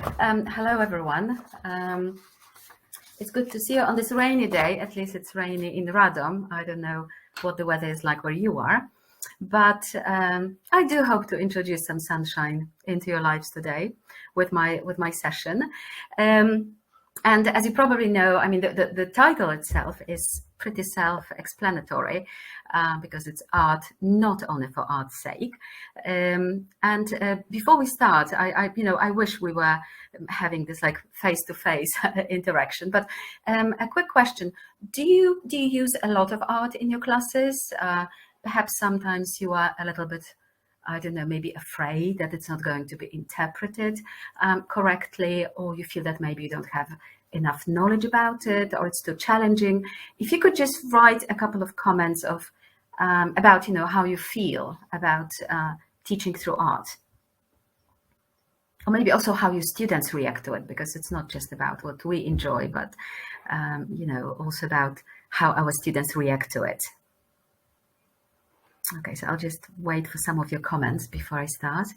Hello, everyone. It's good to see you on this rainy day. At least it's rainy in Radom. I don't know what the weather is like where you are, but I do hope to introduce some sunshine into your lives today with my session. And as you probably know, I mean, the title itself is pretty self-explanatory because it's art, not only for art's sake. Before we start, I wish we were having this like face-to-face interaction. But a quick question: Do you use a lot of art in your classes? Perhaps sometimes you are a little bit, I don't know, maybe afraid that it's not going to be interpreted correctly, or you feel that maybe you don't have enough knowledge about it, or it's too challenging. If you could just write a couple of comments of about how you feel about teaching through art, or maybe also how your students react to it, because it's not just about what we enjoy, but also about how our students react to it. Okay, so I'll just wait for some of your comments before I start.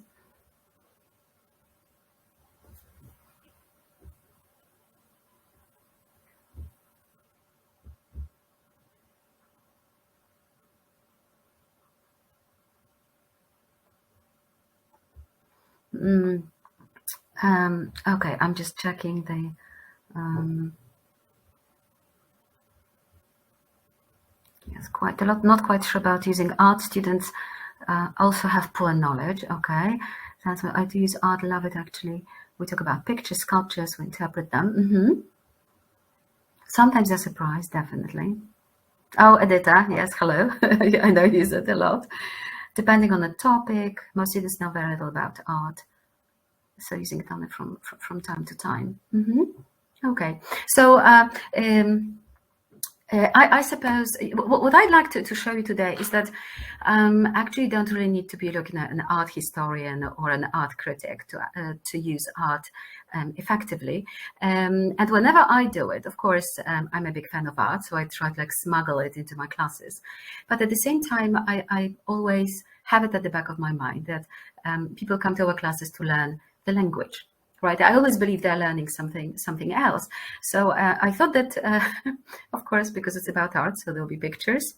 Okay, I'm just checking the yes, quite a lot. Not quite sure about using art. Students also have poor knowledge. Okay, that's why I do use art. Love it, actually. We talk about pictures, sculptures, we interpret them. Sometimes they're surprised, definitely. Oh, Edita, yes, hello. I know you use it a lot. Depending on the topic, most students know very little about art, so using it only from time to time. Okay, so I suppose what I'd like to show you today is that actually you don't really need to be looking at an art historian or an art critic to use art effectively. And whenever I do it, of course, I'm a big fan of art, so I try to like smuggle it into my classes. But at the same time, I always have it at the back of my mind that people come to our classes to learn the language. Right, I always believe they're learning something else. So I thought that, of course, because it's about art, so there'll be pictures.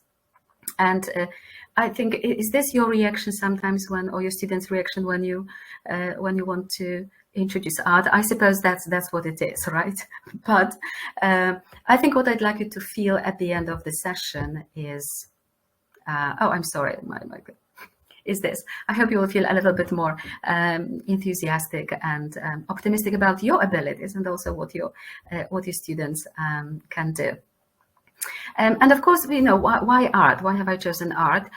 And I think, is this your reaction sometimes or your students' reaction when you want to introduce art? I suppose that's what it is, right? But I think what I'd like you to feel at the end of the session is, oh, I'm sorry, my is this. I hope you will feel a little bit more enthusiastic and optimistic about your abilities and also what your students can do. And of course, why art? Why have I chosen art?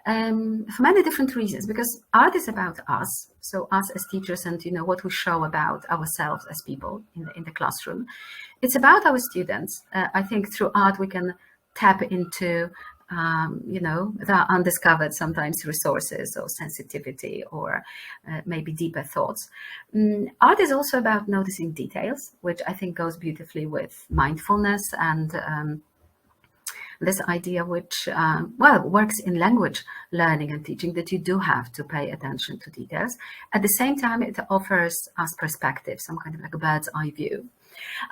For many different reasons, because art is about us, so us as teachers and what we show about ourselves as people in the classroom. It's about our students. I think through art we can tap into there are undiscovered sometimes resources or sensitivity or maybe deeper thoughts. Art is also about noticing details, which I think goes beautifully with mindfulness and this idea which, works in language learning and teaching, that you do have to pay attention to details. At the same time, it offers us perspective, some kind of like a bird's eye view.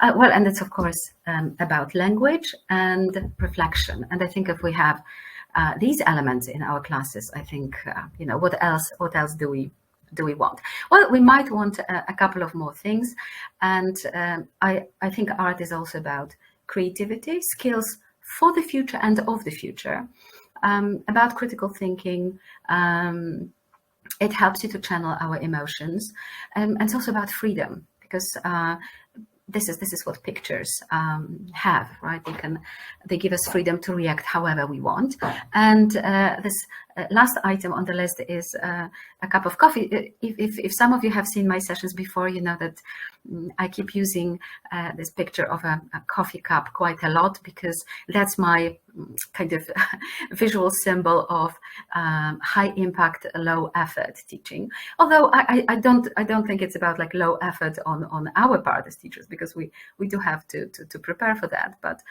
And it's of course about language and reflection. And I think if we have these elements in our classes, I think what else do we want? Well, we might want a couple of more things, and I think art is also about creativity, skills for the future and of the future, about critical thinking. It helps you to channel our emotions, and it's also about freedom, because this is what pictures have, right? They give us freedom to react however we want. And this last item on the list is a cup of coffee. If some of you have seen my sessions before, you know that I keep using this picture of a coffee cup quite a lot, because that's my kind of visual symbol of high impact, low effort teaching. Although I don't think it's about like low effort on our part as teachers, because we do have to prepare for that. But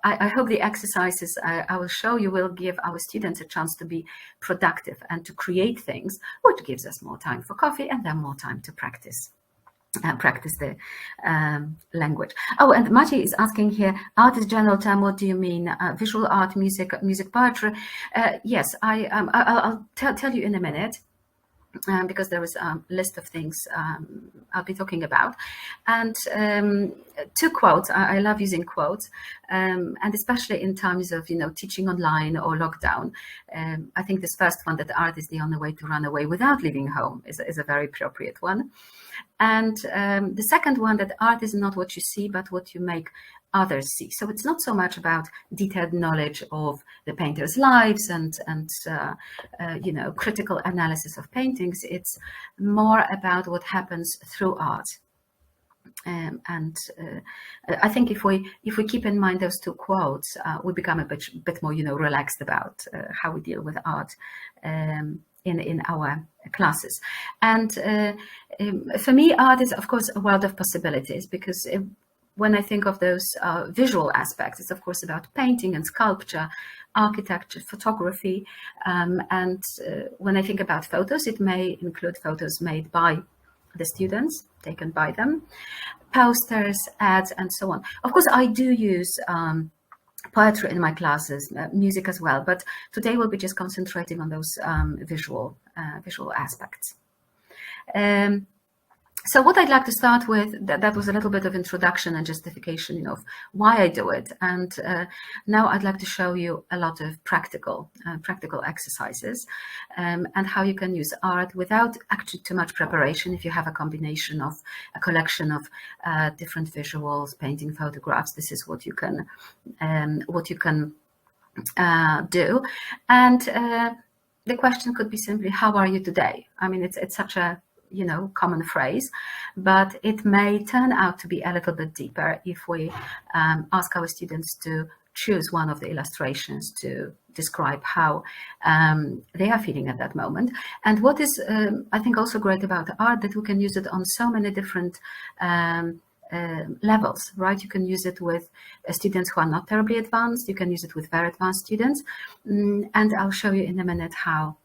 I hope the exercises I will show you will give our students a chance to be productive and to create things, which gives us more time for coffee and then more time to practice. practice the language. Oh, and Maciej is asking here, art is general term, what do you mean? Visual art, music, poetry? Yes, I'll tell you in a minute. Because there is a list of things I'll be talking about. And two quotes, I love using quotes, and especially in times of, teaching online or lockdown. I think this first one, that art is the only way to run away without leaving home, is a very appropriate one. And the second one, that art is not what you see, but what you make others see. So it's not so much about detailed knowledge of the painters' lives and critical analysis of paintings. It's more about what happens through art. I think if we keep in mind those two quotes, we become a bit more relaxed about how we deal with art in our classes. And for me, art is, of course, a world of possibilities, because when I think of those visual aspects, it's of course about painting and sculpture, architecture, photography, and when I think about photos, it may include photos made by the students, taken by them, posters, ads, and so on. Of course, I do use poetry in my classes, music as well, but today we'll be just concentrating on those visual aspects. So what I'd like to start with, that was a little bit of introduction and justification of why I do it. And now I'd like to show you a lot of practical exercises and how you can use art without actually too much preparation. If you have a combination of a collection of different visuals, painting, photographs, this is what you can do. And the question could be simply, how are you today? I mean, it's such a common phrase, but it may turn out to be a little bit deeper if we ask our students to choose one of the illustrations to describe how they are feeling at that moment. And what is, I think, also great about art, that we can use it on so many different levels, right? You can use it with students who are not terribly advanced. You can use it with very advanced students. And I'll show you in a minute how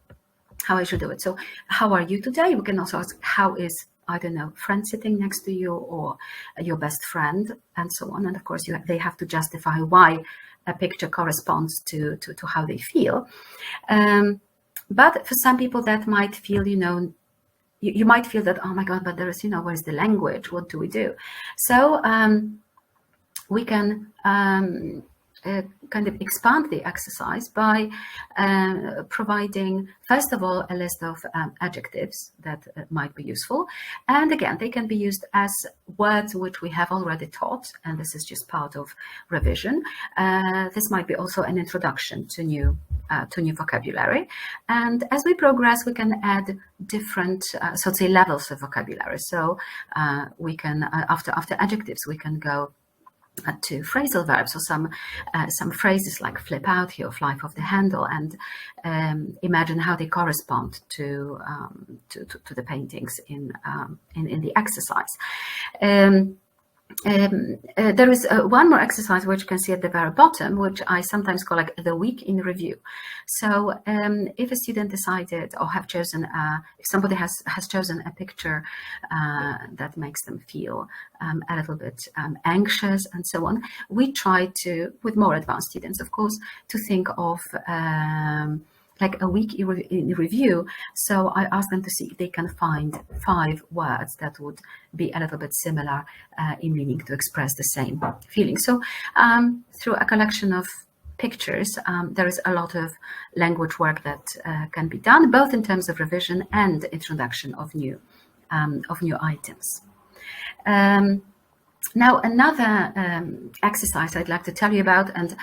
I should do it. So how are you today? We can also ask, how is, I don't know, friend sitting next to you, or your best friend, and so on. And of course, they have to justify why a picture corresponds to how they feel. But for some people, that might feel, you might feel that, oh my God, but there is, where's the language? What do we do? So we can kind of expand the exercise by providing, first of all, a list of adjectives that might be useful. And again, they can be used as words which we have already taught, and this is just part of revision. This might be also an introduction to new vocabulary. And as we progress, we can add different, so to say, levels of vocabulary. So we can, after adjectives, we can go to phrasal verbs, or some phrases like flip out here, or fly off the handle, and imagine how they correspond to the paintings in the exercise. There is one more exercise which you can see at the very bottom, which I sometimes call like the week in review. So if a student decided, or have chosen, if somebody has chosen a picture that makes them feel a little bit anxious and so on, we try to, with more advanced students, of course, to think of like a week in review. So I ask them to see if they can find 5 words that would be a little bit similar in meaning, to express the same feeling. So through a collection of pictures, there is a lot of language work that can be done, both in terms of revision and introduction of new items. Now, another exercise I'd like to tell you about, and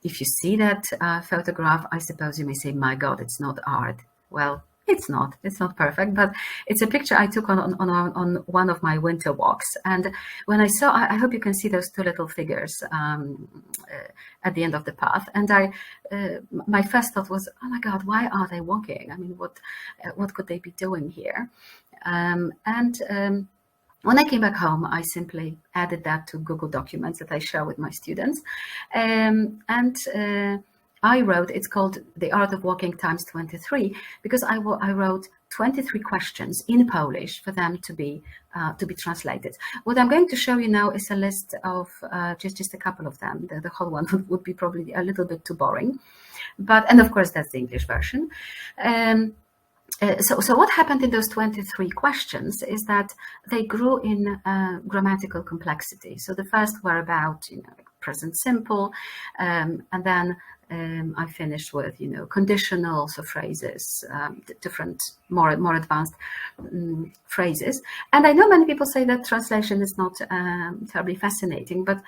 if you see that photograph, I suppose you may say, my God, it's not art. Well, it's not perfect, but it's a picture I took on one of my winter walks. And when I saw, I hope you can see those 2 little figures at the end of the path. And my first thought was, oh my God, why are they walking? I mean, what could they be doing here? When I came back home, I simply added that to Google Documents that I share with my students. I wrote, it's called The Art of Walking ×23, because I wrote 23 questions in Polish for them to be translated. What I'm going to show you now is a list of just a couple of them. The whole one would be probably a little bit too boring, and of course that's the English version. So what happened in those 23 questions is that they grew in grammatical complexity. So the first were about, like present simple, and then I finished with, conditional, so phrases, different, more advanced phrases. And I know many people say that translation is not terribly fascinating, but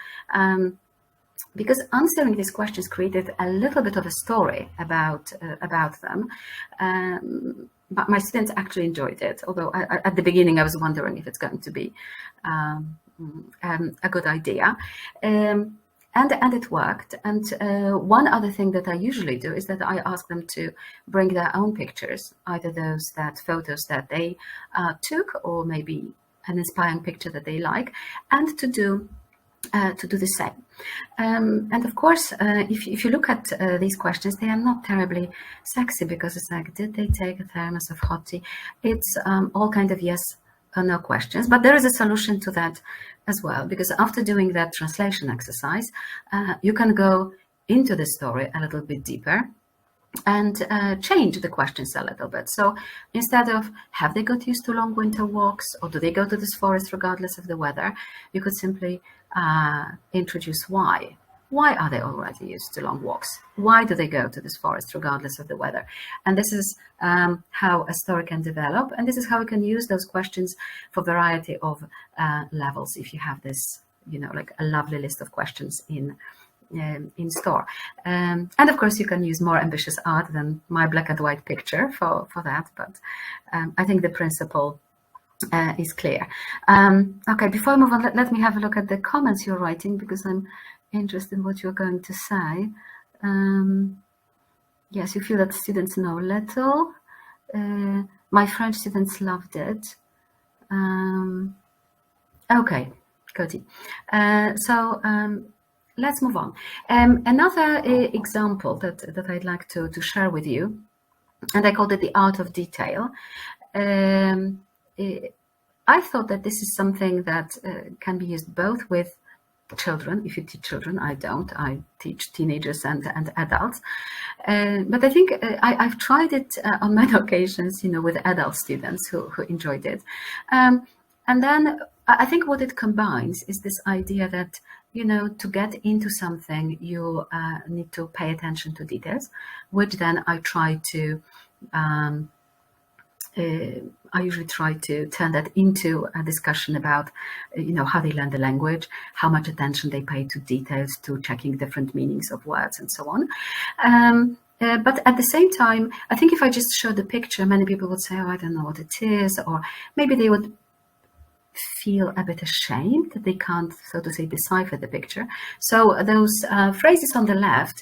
because answering these questions created a little bit of a story about them. But my students actually enjoyed it, although at the beginning I was wondering if it's going to be a good idea. And it worked. And one other thing that I usually do is that I ask them to bring their own pictures, either photos that they took, or maybe an inspiring picture that they like, and to do the same. And of course, if you look at these questions, they are not terribly sexy, because it's like, did they take a thermos of hot tea? It's all kind of yes or no questions, but there is a solution to that as well, because after doing that translation exercise, you can go into the story a little bit deeper and change the questions a little bit. So instead of, have they got used to long winter walks, or do they go to this forest regardless of the weather, you could simply introduce why. Why are they already used to long walks? Why do they go to this forest regardless of the weather? And this is how a story can develop, and this is how we can use those questions for a variety of levels, if you have this, like a lovely list of questions in store. And of course you can use more ambitious art than my black and white picture for that, but I think the principle is clear. Okay, before I move on, let me have a look at the comments you're writing, because I'm interested in what you're going to say. Yes, you feel that students know little. My French students loved it. Okay, good. So let's move on. Another example that I'd like to share with you, and I called it the art of detail. I thought that this is something that can be used both with children, if you teach children. I don't. I teach teenagers and adults. But I think I've tried it on many occasions, with adult students who enjoyed it. And then I think what it combines is this idea that, to get into something, you need to pay attention to details, which then I try to I usually try to turn that into a discussion about, how they learn the language, how much attention they pay to details, to checking different meanings of words, and so on. But at the same time, I think if I just show the picture, many people would say, oh, I don't know what it is, or maybe they would feel a bit ashamed that they can't, so to say, decipher the picture. So those phrases on the left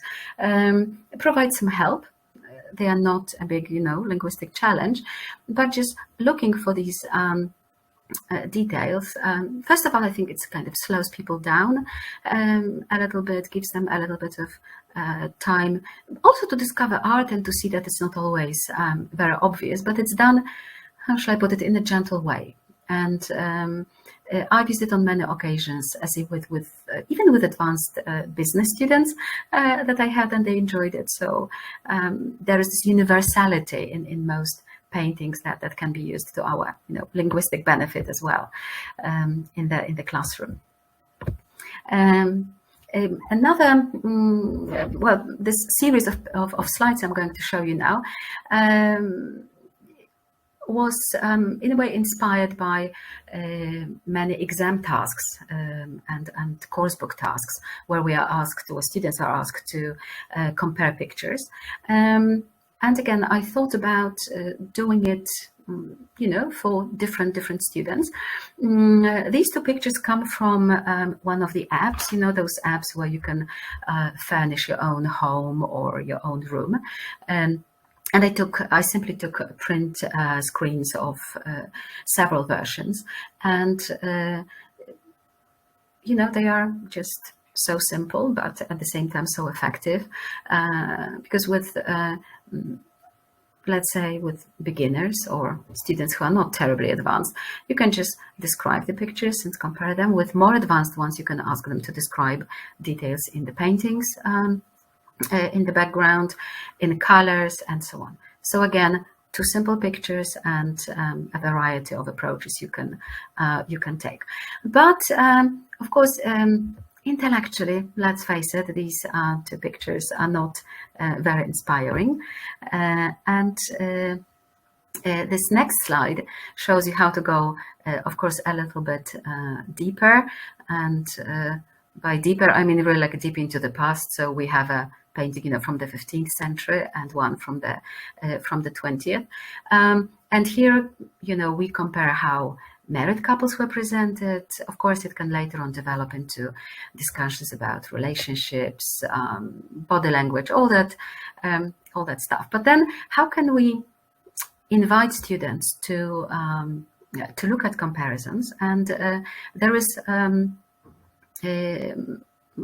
provide some help. They are not a big, linguistic challenge, but just looking for these details. First of all, I think it's kind of slows people down a little bit, gives them a little bit of time also to discover art and to see that it's not always very obvious, but it's done, how shall I put it, in a gentle way. And I've used it on many occasions, as if with even with advanced business students that I had, and they enjoyed it. So there is this universality in most paintings that can be used to our linguistic benefit as well in the classroom. Another, well, this series of slides I'm going to show you now was in a way inspired by many exam tasks and course book tasks, where we are asked, or students are asked to compare pictures. And again, I thought about doing it, for different students. These two pictures come from one of the apps, those apps where you can furnish your own home or your own room. And I simply took print screens of several versions, and they are just so simple, but at the same time so effective, because with let's say with beginners or students who are not terribly advanced, you can just describe the pictures and compare them. With more advanced ones, you can ask them to describe details in the paintings, in the background, in colors, and so on. So again, 2 simple pictures and a variety of approaches you can take. But of course, intellectually, let's face it, these 2 pictures are not very inspiring. This next slide shows you how to go, of course, a little bit deeper. And by deeper, I mean really like deep into the past. So we have a painting, from the 15th century and one from the 20th. And here, we compare how married couples were presented. Of course, it can later on develop into discussions about relationships, body language, all that stuff. But then, how can we invite students to look at comparisons? And there is.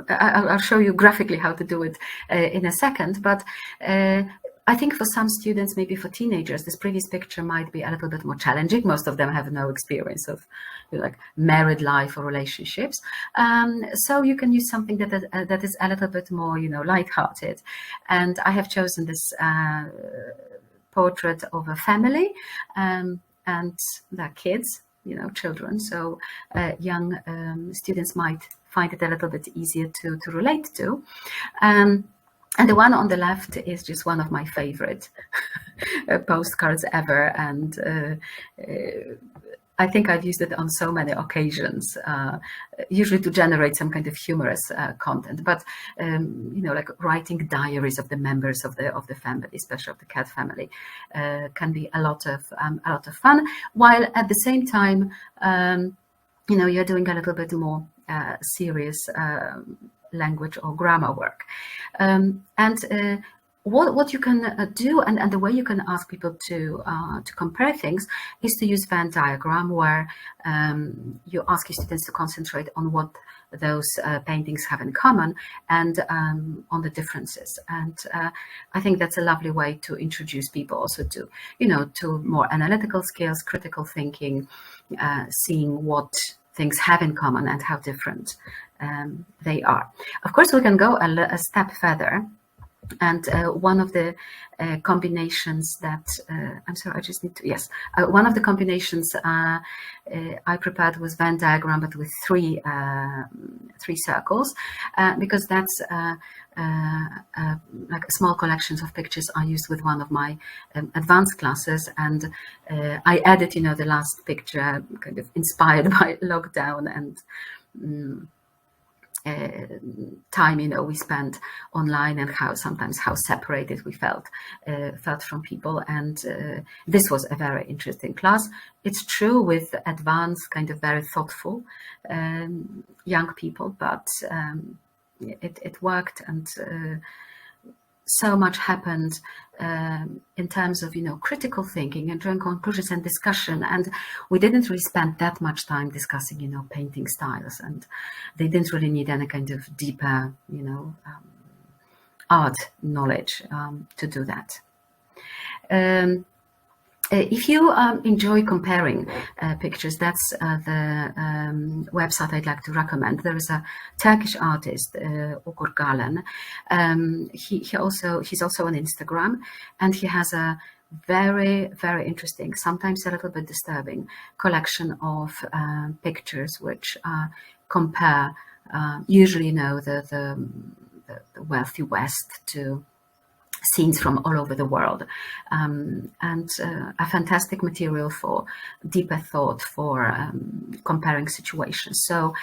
I'll show you graphically how to do it in a second, but I think for some students, maybe for teenagers, this previous picture might be a little bit more challenging. Most of them have no experience of like married life or relationships. So you can use something that is a little bit more, lighthearted. And I have chosen this portrait of a family and their kids, children. So young students might find it a little bit easier to relate to. And the one on the left is just one of my favorite postcards ever. And I think I've used it on so many occasions, usually to generate some kind of humorous content. But like writing diaries of the members of the family, especially of the cat family, can be a lot of fun. While at the same time, you're doing a little bit more serious language or grammar work. What you can do, and the way you can ask people to compare things, is to use Venn diagram, where you ask your students to concentrate on what those paintings have in common and on the differences. And I think that's a lovely way to introduce people also to, to more analytical skills, critical thinking, seeing what things have in common and how different they are. Of course, we can go a step further. And one of the combinations that I'm sorry, I just need to, yes, one of the combinations I prepared was Venn diagram, but with three circles, because that's like small collections of pictures I used with one of my advanced classes, and I added, the last picture kind of inspired by lockdown and time we spent online, and how separated we felt from people. And this was a very interesting class. It's true with advanced, kind of very thoughtful young people, but it worked, and so much happened in terms of critical thinking and drawing conclusions and discussion. And we didn't really spend that much time discussing painting styles, and they didn't really need any kind of deeper art knowledge to do that. If you enjoy comparing pictures, that's the website I'd like to recommend. There is a Turkish artist, Ugur Galen. He's also on Instagram, and he has a very, very interesting, sometimes a little bit disturbing collection of pictures which compare usually the wealthy West to scenes from all over the world, and a fantastic material for deeper thought, for comparing situations. So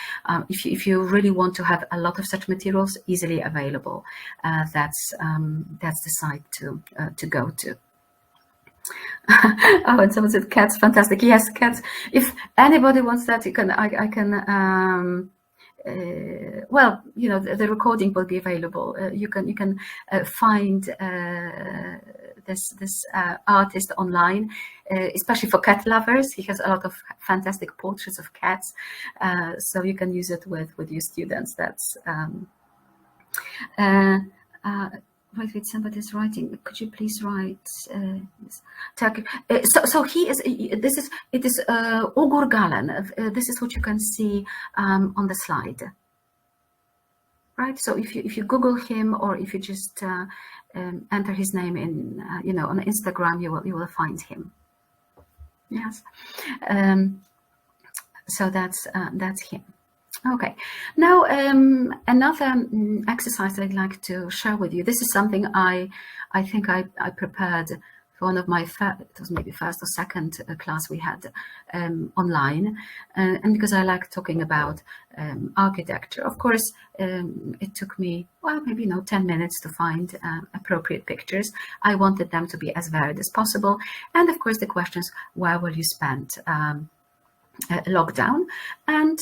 if you really want to have a lot of such materials easily available, that's the site to go to. Oh, and someone said cats, fantastic. Yes, cats. If anybody wants that, you can. I can. Well, the recording will be available. You can find this artist online, especially for cat lovers. He has a lot of fantastic portraits of cats, so you can use it with your students. That's Wait, somebody's writing. Could you please write? So he is. It is Ugur Galen. This is what you can see on the slide, right? So if you Google him, or if you just enter his name in on Instagram, you will find him. Yes. So that's him. Okay, now another exercise I'd like to share with you. This is something I think I prepared for one of my it was maybe first or second class we had online, and because I like talking about architecture. Of course, it took me, well, maybe 10 minutes to find appropriate pictures. I wanted them to be as varied as possible, and of course the questions: where will you spend lockdown? And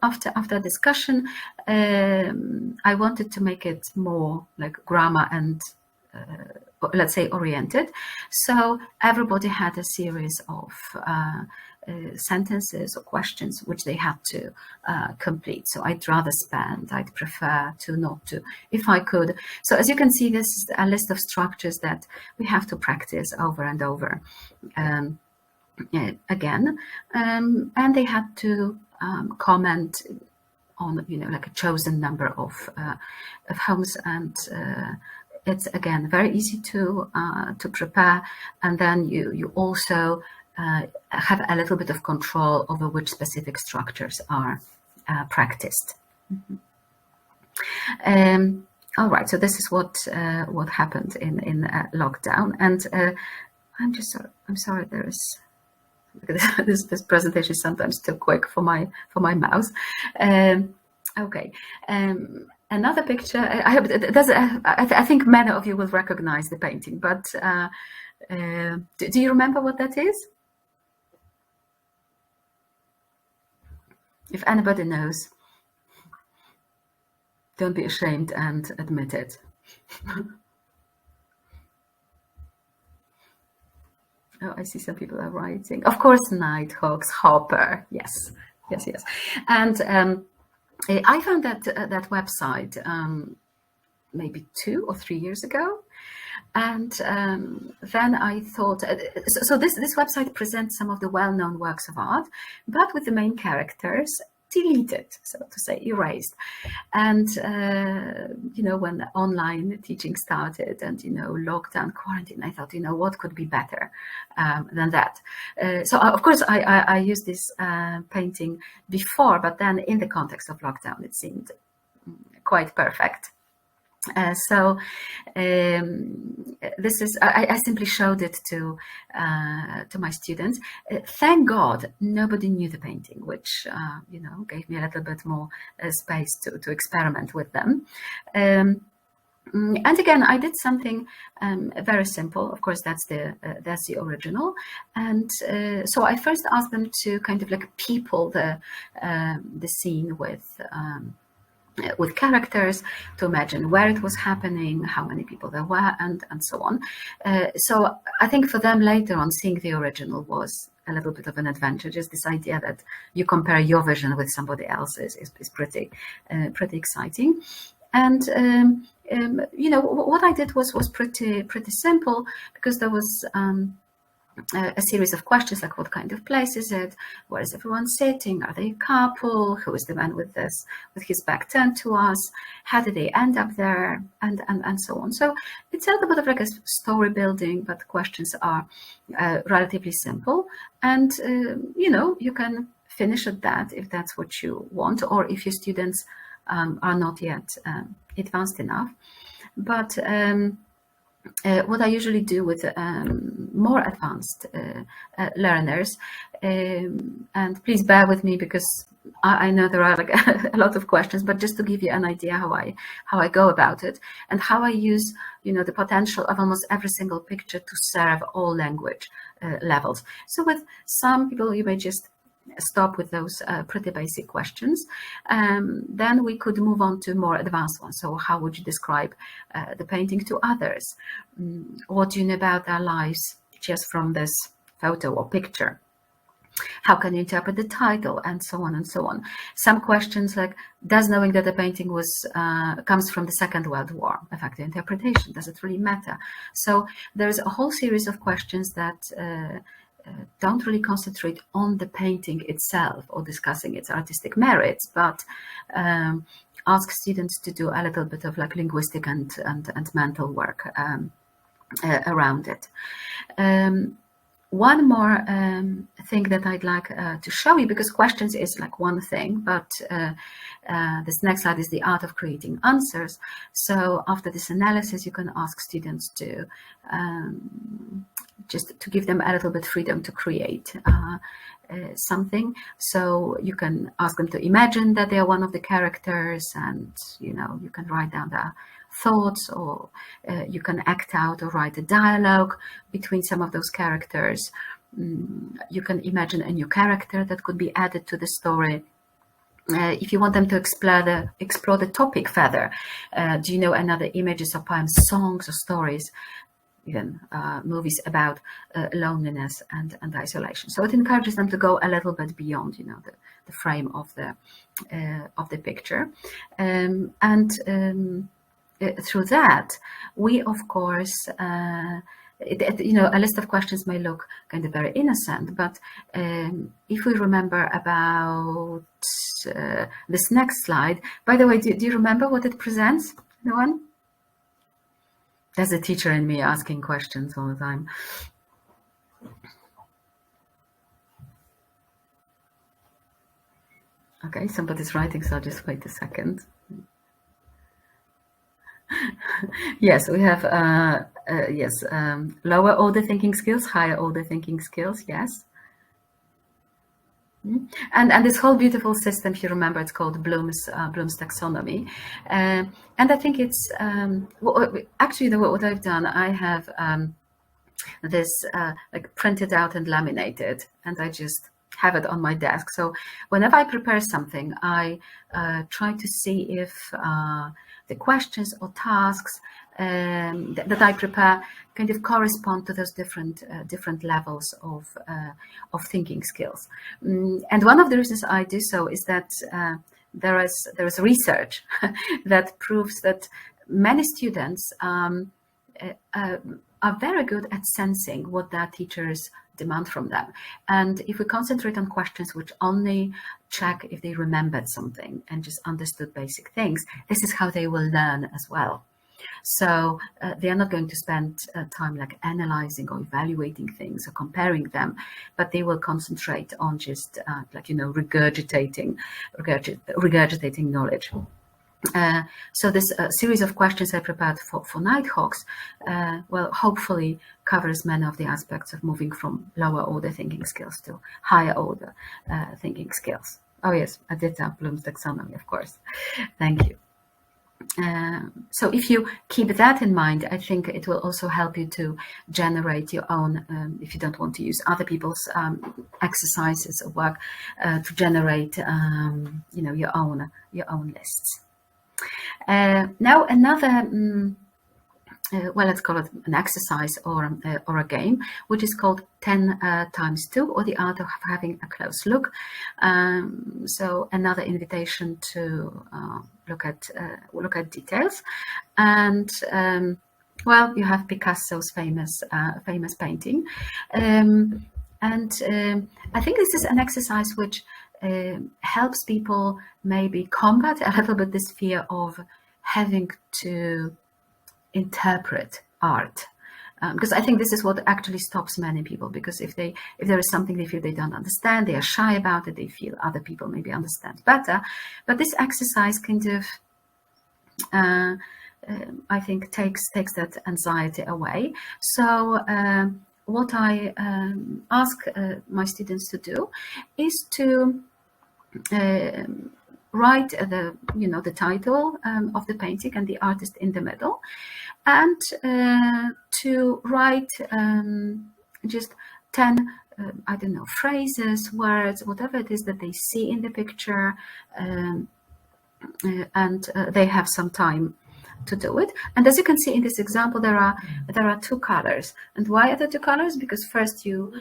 after discussion, I wanted to make it more like grammar and let's say oriented. So everybody had a series of sentences or questions which they had to complete. So I'd prefer to not to, if I could. So as you can see, this is a list of structures that we have to practice over and over again, and they had to comment on like a chosen number of homes, and it's again very easy to prepare, and then you also have a little bit of control over which specific structures are practiced. All right, so this is what happened in lockdown, and I'm sorry, there is. This presentation is sometimes too quick for my mouse. Okay, another picture. I hope I think many of you will recognize the painting, but do you remember what that is? If anybody knows, don't be ashamed and admit it. Oh, I see some people are writing. Of course, Nighthawks, Hopper. Yes. And I found that website maybe 2 or 3 years ago, and then I thought. So this website presents some of the well-known works of art, but with the main characters deleted, so to say, erased. And when the online teaching started, and lockdown, quarantine, I thought, what could be better than that? So of course I used this painting before, but then in the context of lockdown it seemed quite perfect. So this is, I simply showed it to my students. Thank God nobody knew the painting, which gave me a little bit more space to experiment with them. And again, I did something very simple. Of course, that's the original. And so I first asked them to kind of like people the scene with characters, to imagine where it was happening, how many people there were, and so on. So I think for them later on, seeing the original was a little bit of an adventure. Just this idea that you compare your vision with somebody else's is pretty exciting. And what I did was pretty simple, because there was a series of questions like, what kind of place is it? Where is everyone sitting? Are they a couple? Who is the man with his back turned to us? How did they end up there? And so on. So it's a little bit of like a story building, but the questions are relatively simple. And you can finish at that if that's what you want, or if your students are not yet advanced enough. But what I usually do with more advanced learners, and please bear with me because I know there are like a lot of questions, but just to give you an idea how I go about it, and how I use the potential of almost every single picture to serve all language levels. So with some people, you may just stop with those pretty basic questions. Then we could move on to more advanced ones. So how would you describe the painting to others? What do you know about their lives just from this photo or picture? How can you interpret the title, and so on and so on. Some questions like, does knowing that the painting comes from the Second World War affect the interpretation? Does it really matter? So there's a whole series of questions that don't really concentrate on the painting itself or discussing its artistic merits, but ask students to do a little bit of like linguistic and mental work around it. One more thing that I'd like to show you, because questions is like one thing, but this next slide is the art of creating answers. So after this analysis, you can ask students to just to give them a little bit freedom to create something. So you can ask them to imagine that they are one of the characters, and you can write down their thoughts, or you can act out or write a dialogue between some of those characters. You can imagine a new character that could be added to the story. If you want them to explore the topic further, do you know another images or poems, songs or stories, even movies about loneliness and isolation? So it encourages them to go a little bit beyond, the frame of the picture, through that, we of course, a list of questions may look kind of very innocent, but if we remember about this next slide, by the way, do you remember what it presents? No one? There's a teacher in me asking questions all the time. Okay, somebody's writing, so I'll just wait a second. Yes, we have lower order thinking skills, higher order thinking skills. Yes, and this whole beautiful system, if you remember, it's called Bloom's taxonomy, and I think it's actually what I've done. I have this like printed out and laminated, and I just have it on my desk. So whenever I prepare something, I try to see if the questions or tasks that I prepare kind of correspond to those different levels of thinking skills. And one of the reasons I do so is that there is research that proves that many students are very good at sensing what their teachers demand from them. And if we concentrate on questions which only check if they remembered something and just understood basic things, this is how they will learn as well. So they are not going to spend time like analyzing or evaluating things or comparing them, but they will concentrate on just regurgitating knowledge. So this series of questions I prepared for Nighthawks, hopefully covers many of the aspects of moving from lower order thinking skills to higher order thinking skills. Oh yes, I did Bloom's taxonomy, of course. Thank you. So if you keep that in mind, I think it will also help you to generate your own, if you don't want to use other people's exercises or work, to generate your own lists. Now another, let's call it an exercise or a game, which is called 10 times 2, or the art of having a close look. So another invitation to look at details. And you have Picasso's famous painting, and I think this is an exercise which helps people maybe combat a little bit this fear of having to interpret art, because I think this is what actually stops many people, because if there is something they feel they don't understand, they are shy about it, they feel other people maybe understand better. But this exercise kind of I think takes that anxiety away. So what I ask my students to do is to write the title of the painting and the artist in the middle, and to write just 10 phrases, words, whatever it is that they see in the picture, and they have some time to do it. And as you can see in this example, there are two colors. And why are there two colors? Because first you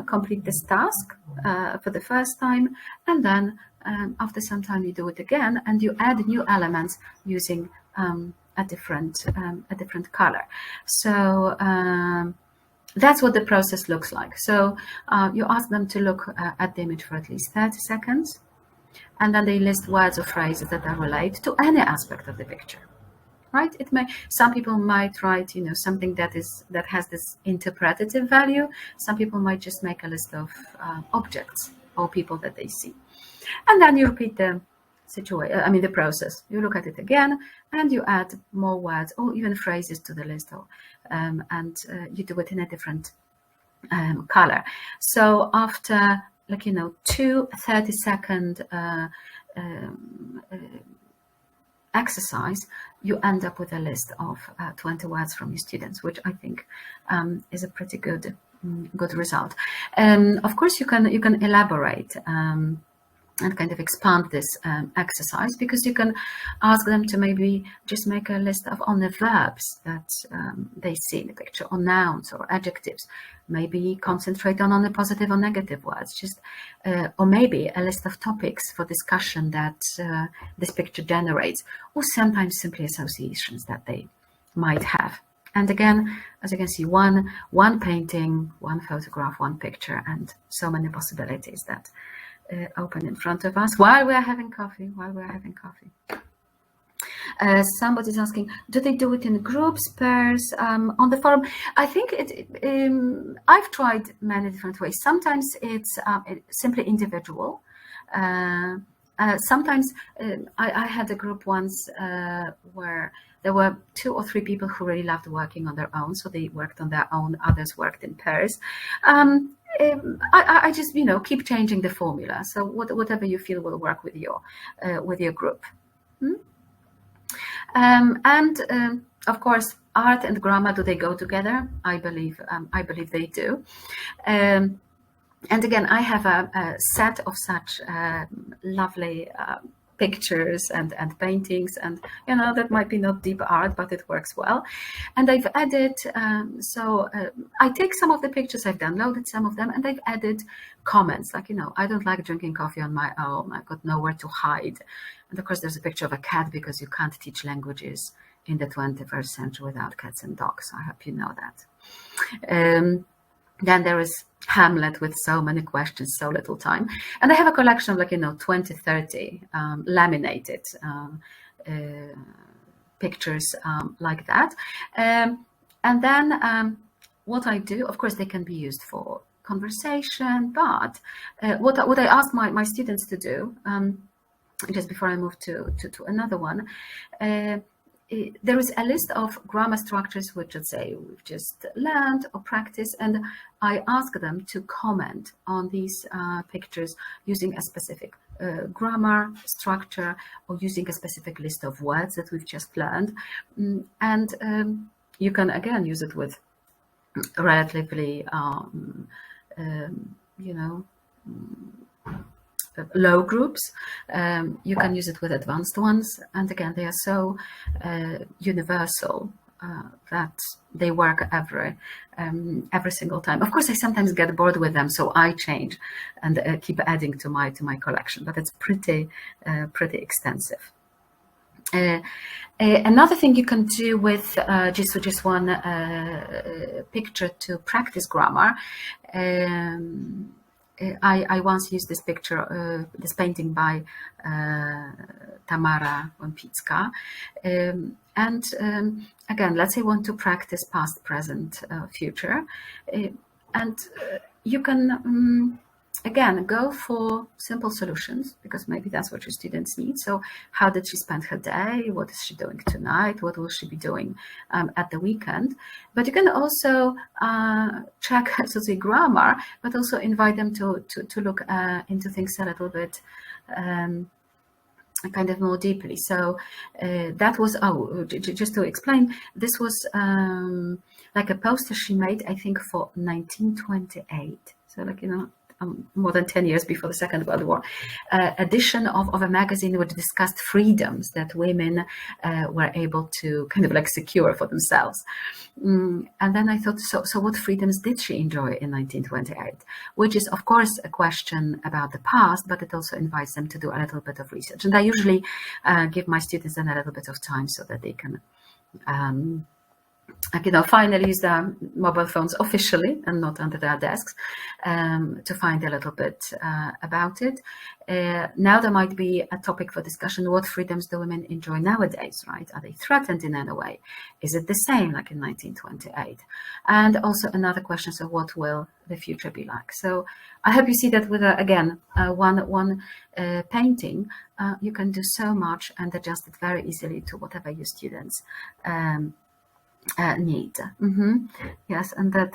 complete this task for the first time, and then after some time you do it again, and you add new elements using a different color. So that's what the process looks like. So you ask them to look at the image for at least 30 seconds, and then they list words or phrases that are related to any aspect of the picture. Right? Some people might write, something that has this interpretative value. Some people might just make a list of objects or people that they see, and then you repeat the the process. You look at it again, and you add more words or even phrases to the list, and you do it in a different color. So after 2 30-second exercise, you end up with a list of 20 words from your students, which I think is a pretty good result. Of course, you can elaborate and kind of expand this exercise, because you can ask them to maybe just make a list of only verbs that they see in the picture, or nouns or adjectives. Maybe concentrate on only positive or negative words, or maybe a list of topics for discussion that this picture generates, or sometimes simply associations that they might have. And again, as you can see, one painting, one photograph, one picture, and so many possibilities that open in front of us while we are having coffee. Somebody's asking, do they do it in groups, pairs, on the forum? I think I've tried many different ways. Sometimes it's simply individual. Sometimes I had a group once where there were 2 or 3 people who really loved working on their own, so they worked on their own, others worked in pairs. I just keep changing the formula, so whatever you feel will work with your group. And of course, art and grammar, do they go together? I believe they do. And again, I have a set of such lovely pictures and paintings, and that might be not deep art, but it works well. And I've added, I take some of the pictures, I've downloaded some of them, and I've added comments like, I don't like drinking coffee on my own, I've got nowhere to hide. And of course there's a picture of a cat, because you can't teach languages in the 21st century without cats and dogs. I hope you know that. Then there is Hamlet with so many questions, so little time. And I have a collection of 20, 30 laminated pictures like that. And then what I do, of course, they can be used for conversation, but what I ask my students to do, just before I move to another one, there is a list of grammar structures which, let's say, we've just learned or practiced, and I ask them to comment on these pictures using a specific grammar structure, or using a specific list of words that we've just learned. And you can again use it with relatively low groups. You can use it with advanced ones, and again, they are so universal that they work every single time. Of course, I sometimes get bored with them, so I change and keep adding to my collection, but it's pretty extensive. Another thing you can do with just one picture to practice grammar. I once used this picture, this painting by Tamara Łępicka, and again, let's say you want to practice past, present, future, and you can again go for simple solutions, because maybe that's what your students need. So how did she spend her day? What is she doing tonight? What will she be doing at the weekend? But you can also check, so to say, grammar, but also invite them to look into things a little bit kind of more deeply. So that was, just to explain, this was like a poster she made, I think, for 1928. So more than 10 years before the Second World War, edition of a magazine which discussed freedoms that women were able to kind of like secure for themselves. And then I thought, so what freedoms did she enjoy in 1928? Which is, of course, a question about the past, but it also invites them to do a little bit of research. And I usually give my students then a little bit of time so that they can finally use their mobile phones officially and not under their desks to find a little bit about it. Now there might be a topic for discussion: what freedoms do women enjoy nowadays, right? Are they threatened in any way? Is it the same like in 1928? And also another question, so what will the future be like? So I hope you see that with, again, one painting, you can do so much and adjust it very easily to whatever your students need. Yes, and that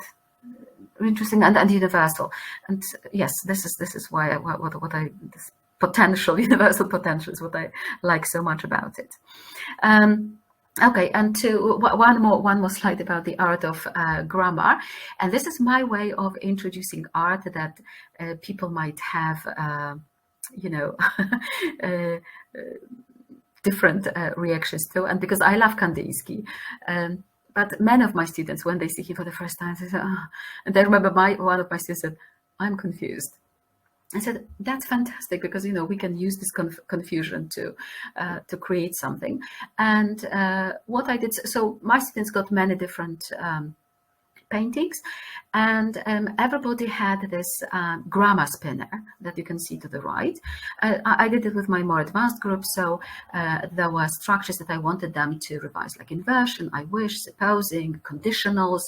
interesting and universal. And yes, this is why this potential, universal potential, is what I like so much about it. Okay, and one more slide about the art of grammar, and this is my way of introducing art that people might have, different reactions to, and because I love Kandinsky. But many of my students, when they see him for the first time, they say, oh. And I remember one of my students said, "I'm confused." I said, "That's fantastic, because we can use this confusion to create something." And what I did, so my students got many different paintings, and everybody had this grammar spinner that you can see to the right. I did it with my more advanced group, so there were structures that I wanted them to revise, like inversion, I wish, supposing, conditionals,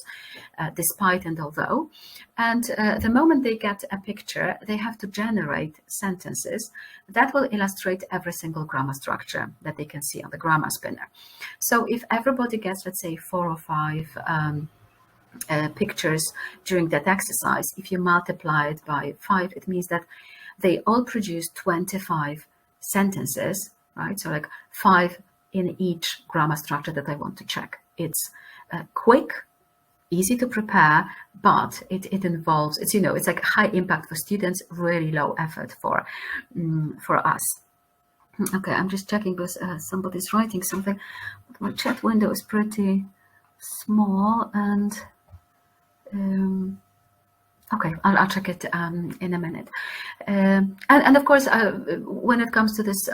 despite, and although. And the moment they get a picture, they have to generate sentences that will illustrate every single grammar structure that they can see on the grammar spinner. So if everybody gets, let's say, 4 or 5 pictures during that exercise, if you multiply it by 5, it means that they all produce 25 sentences, right? So like 5 in each grammar structure that I want to check. It's quick, easy to prepare, but it involves, it's like high impact for students, really low effort for us. Okay, I'm just checking because somebody's writing something. My chat window is pretty small, and okay, I'll check it in a minute. And of course, when it comes to this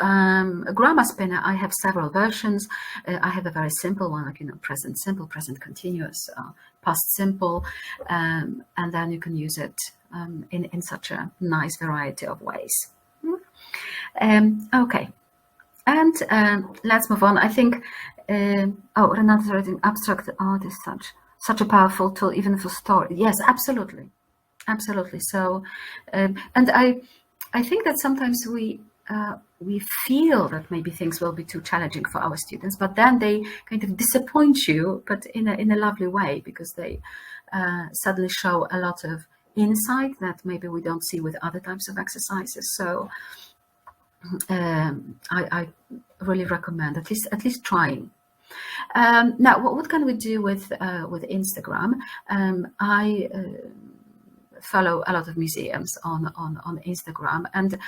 grammar spinner, I have several versions. I have a very simple one, like present simple, present continuous, past simple, and then you can use it in such a nice variety of ways. Okay, and let's move on. I think Renata's writing, abstract art is such a powerful tool, even for story. Yes, absolutely. So, and I think that sometimes we feel that maybe things will be too challenging for our students, but then they kind of disappoint you, but in a lovely way, because they suddenly show a lot of insight that maybe we don't see with other types of exercises. So I really recommend at least trying. Now, what can we do with Instagram? I follow a lot of museums on Instagram, and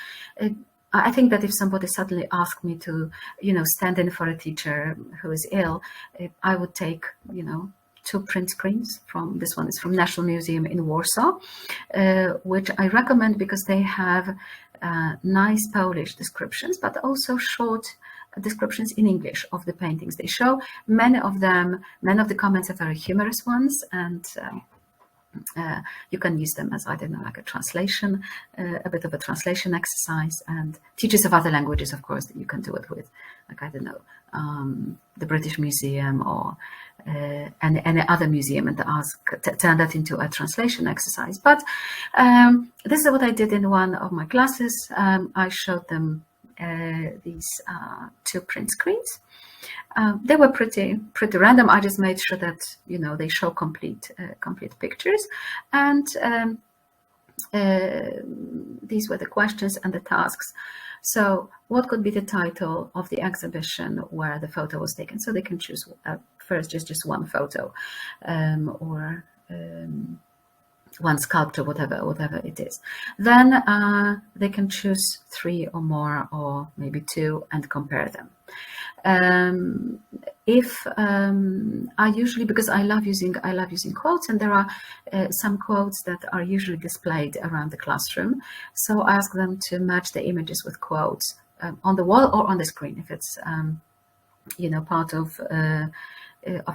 I think that if somebody suddenly asked me to, stand in for a teacher who is ill, I would take, 2 print screens from, this one is from National Museum in Warsaw, which I recommend because they have nice Polish descriptions, but also short descriptions in English of the paintings they show. Many of the comments are very humorous ones, and you can use them as, I don't know, like a translation, a bit of a translation exercise. And teachers of other languages, of course, you can do it with, like, I don't know, the British Museum or any other museum, and turn that into a translation exercise. But this is what I did in one of my classes. I showed them these 2 print screens. They were pretty random. I just made sure that they show complete pictures, and these were the questions and the tasks. So what could be the title of the exhibition where the photo was taken? So they can choose first just one photo, or one sculpture, whatever it is. Then they can choose 3 or more, or maybe 2, and compare them. If I usually, because I love using quotes, and there are some quotes that are usually displayed around the classroom, so I ask them to match the images with quotes on the wall or on the screen if it's part of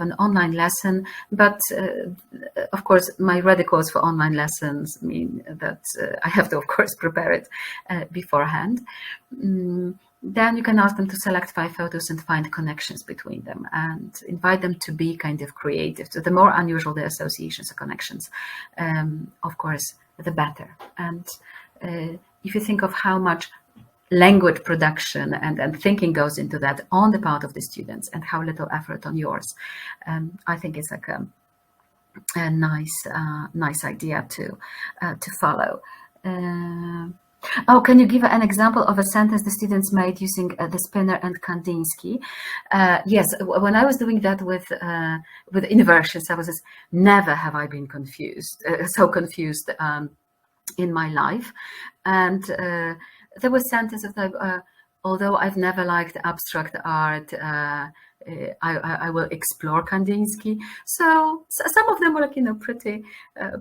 an online lesson. But of course, my ready quotes for online lessons mean that I have to, of course, prepare it beforehand. Then you can ask them to select 5 photos and find connections between them, and invite them to be kind of creative. So the more unusual the associations or connections, of course, the better. And if you think of how much language production and thinking goes into that on the part of the students, and how little effort on yours, I think it's like a nice idea to follow. Oh, can you give an example of a sentence the students made using the Spinner and Kandinsky? Yes, when I was doing that with inversions, I was just, never have I been confused, so confused in my life. And there was sentences like, although I've never liked abstract art, I will explore Kandinsky. So some of them were like,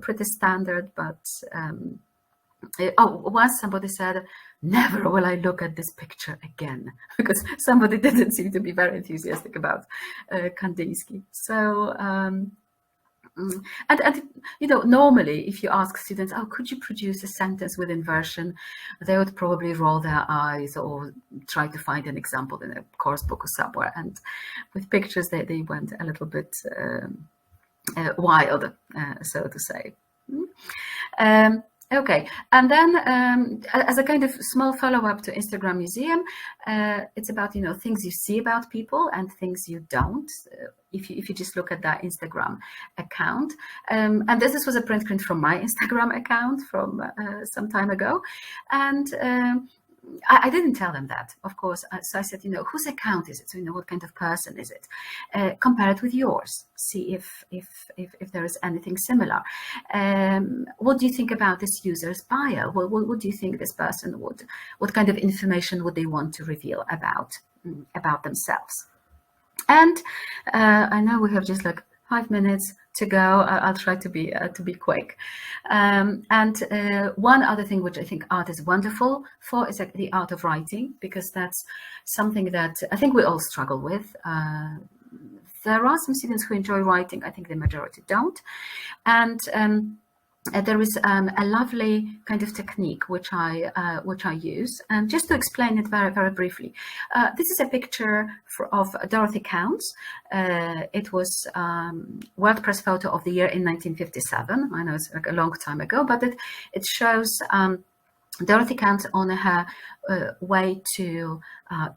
pretty standard, but once somebody said, never will I look at this picture again, because somebody didn't seem to be very enthusiastic about Kandinsky. So and normally if you ask students, oh, could you produce a sentence with inversion, they would probably roll their eyes or try to find an example in a course book or somewhere. And with pictures, they went a little bit wild, so to say. Okay, and then as a kind of small follow-up to Instagram Museum, it's about things you see about people and things you don't. If you just look at that Instagram account, and this was a print from my Instagram account from some time ago, and I didn't tell them that, of course. So I said, whose account is it? So what kind of person is it? Compare it with yours. See if there is anything similar. What do you think about this user's bio? What do you think this person would? What kind of information would they want to reveal about themselves? And I know we have just like 5 minutes to go. I'll try to be quick. And one other thing which I think art is wonderful for is like the art of writing, because that's something that I think we all struggle with. There are some students who enjoy writing. I think the majority don't. And there is a lovely kind of technique which I use, and just to explain it very, very briefly, this is a picture of Dorothy Counts. It was World Press Photo of the Year in 1957. I know it's like a long time ago, but it shows Dorothy Counts on her way to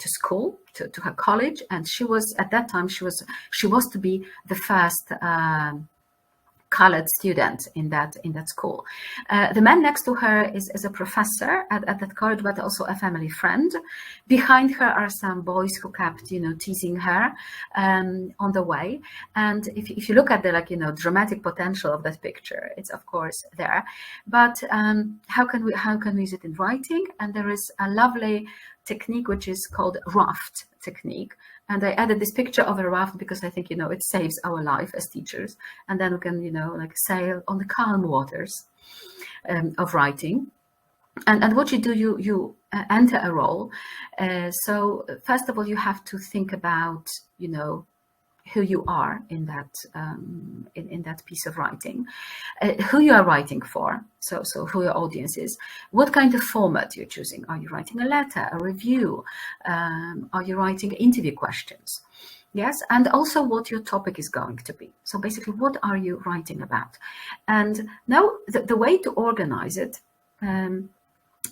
school, to her college, and she was at that time she was to be the first colored student in that school. The man next to her is a professor at that college, but also a family friend. Behind her are some boys who kept, teasing her on the way. And if you look at the dramatic potential of that picture, it's of course there. But how can we use it in writing? And there is a lovely technique which is called raft technique. And I added this picture of a raft because I think, it saves our life as teachers. And then we can, sail on the calm waters of writing. And what you do, you enter a role. So first of all, you have to think about, who you are in that piece of writing, who you are writing for, so who your audience is, what kind of format you're choosing. Are you writing a letter, a review? Are you writing interview questions? Yes, and also what your topic is going to be. So basically, what are you writing about? And now the way to organize it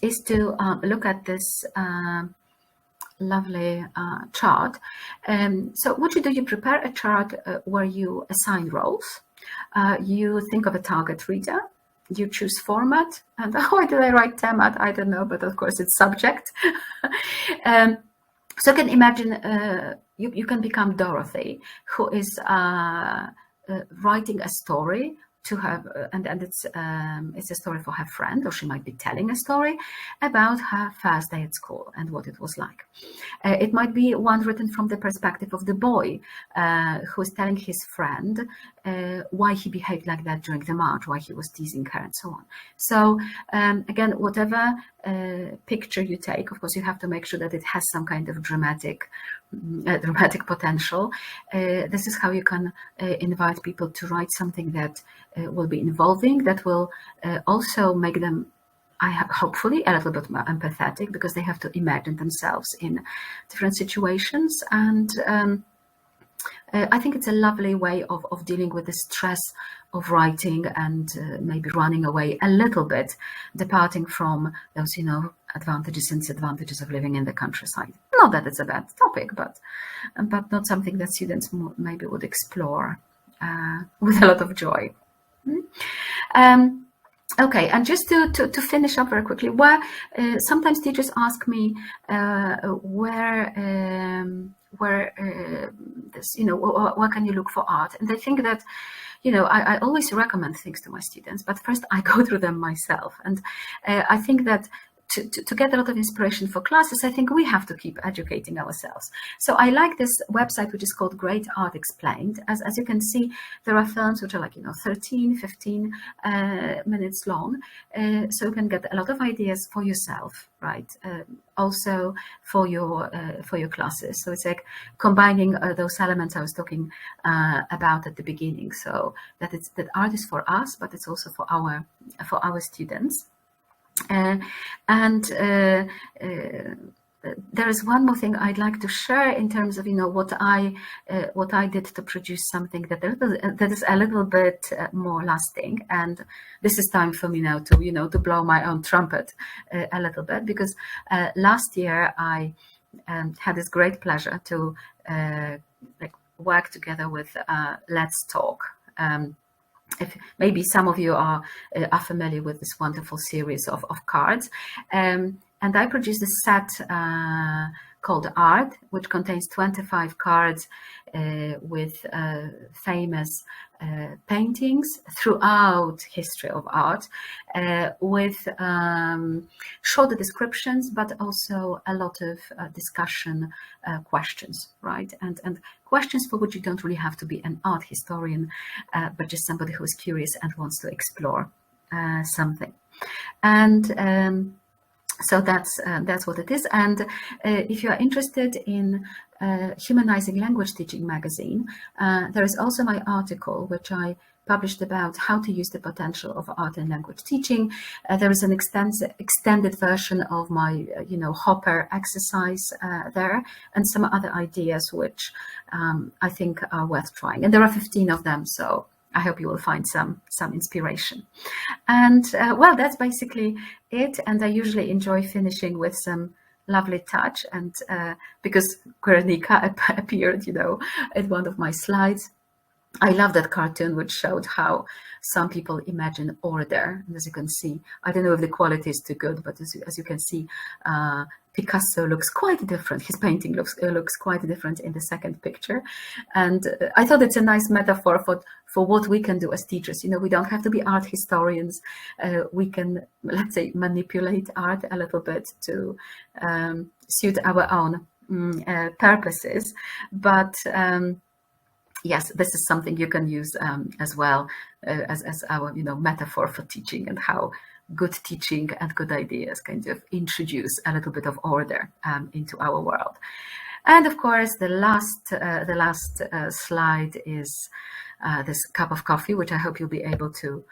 is to look at this lovely chart. So what you do, you prepare a chart where you assign roles. You think of a target reader. You choose format. And why did I write temat? I don't know, but of course it's subject. So you can imagine you can become Dorothy, who is writing a story to her, and it's a story for her friend, or she might be telling a story about her first day at school and what it was like. It might be one written from the perspective of the boy who is telling his friend why he behaved like that during the march, why he was teasing her, and so on. So again, whatever picture you take, of course, you have to make sure that it has some kind of dramatic potential. This is how you can invite people to write something that will be involving, that will also make them, hopefully, a little bit more empathetic, because they have to imagine themselves in different situations. And I think it's a lovely way of dealing with the stress of writing and maybe running away a little bit, departing from those, advantages and disadvantages of living in the countryside. Not that it's a bad topic, but not something that students maybe would explore with a lot of joy. Okay, and just to finish up very quickly, where sometimes teachers ask me where this, where can you look for art? And I think that, I always recommend things to my students, but first I go through them myself. And I think that to get a lot of inspiration for classes, I think we have to keep educating ourselves. So I like this website, which is called Great Art Explained. As you can see, there are films which are like, 13, 15 minutes long. So you can get a lot of ideas for yourself, right? Also for your classes. So it's like combining those elements I was talking about at the beginning. So that art is for us, but it's also for our students. There is one more thing I'd like to share in terms of what I did to produce something that is a little bit more lasting. And this is time for me now to blow my own trumpet a little bit, because last year I had this great pleasure to work together with Let's Talk. If maybe some of you are familiar with this wonderful series of cards, and I produced a set called Art, which contains 25 cards with famous paintings throughout history of art, with short descriptions, but also a lot of discussion questions, right? And questions for which you don't really have to be an art historian, but just somebody who is curious and wants to explore something. And so that's what it is. And if you are interested in Humanizing Language Teaching magazine, there is also my article, which I published about how to use the potential of art in language teaching. There is an extended version of my, Hopper exercise there, and some other ideas which I think are worth trying. And there are 15 of them, so I hope you will find some inspiration. And well, that's basically it. And I usually enjoy finishing with some lovely touch. And because Guernica appeared, at one of my slides, I love that cartoon which showed how some people imagine order. And as you can see, I don't know if the quality is too good, but as you can see, Picasso looks quite different. His painting looks quite different in the second picture. And I thought it's a nice metaphor for what we can do as teachers. We don't have to be art historians. We can, let's say, manipulate art a little bit to suit our own purposes. But yes, this is something you can use as well as our metaphor for teaching, and how good teaching and good ideas kind of introduce a little bit of order into our world. And of course, the last slide is this cup of coffee, which I hope you'll be able to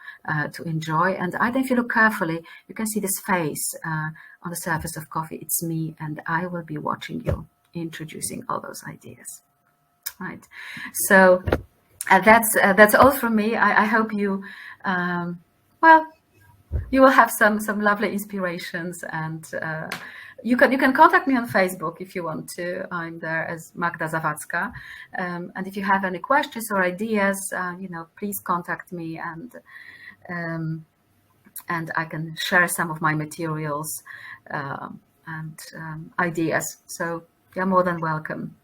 enjoy. And I think if you look carefully, you can see this face on the surface of coffee. It's me, and I will be watching you introducing all those ideas. Right. So that's all from me. I hope you, you will have some lovely inspirations, and you can contact me on Facebook if you want to. I'm there as Magda Zawadzka, and if you have any questions or ideas, please contact me, and I can share some of my materials and ideas. So you're more than welcome.